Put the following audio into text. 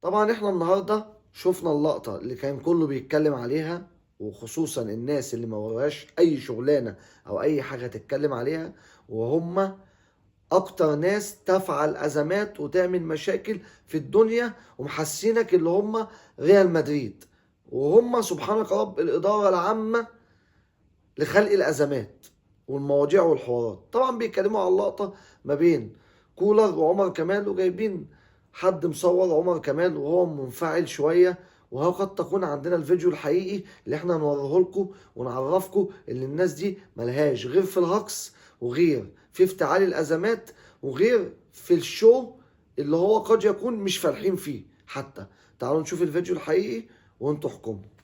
طبعا احنا النهارده شفنا اللقطة اللي كان كله بيتكلم عليها، وخصوصا الناس اللي ما وراش اي شغلانة او اي حاجة تتكلم عليها، وهم اكتر ناس تفعل ازمات وتعمل مشاكل في الدنيا، ومحسينك اللي هم ريال مدريد، وهم سبحانك رب الادارة العامة لخلق الازمات والمواضيع والحوارات. طبعا بيتكلموا على اللقطة ما بين كولر وعمر كمال، وجايبين حد مصور عمر كمال وهو منفعل شوية، وهو قد تكون عندنا الفيديو الحقيقي اللي احنا هنوريه لكم ونعرفكم ان الناس دي ملهاش غير في الهجص، وغير في افتعال الازمات، وغير في الشو اللي هو قد يكون مش فالحين فيه حتى. تعالوا نشوف الفيديو الحقيقي وانتوا احكموا.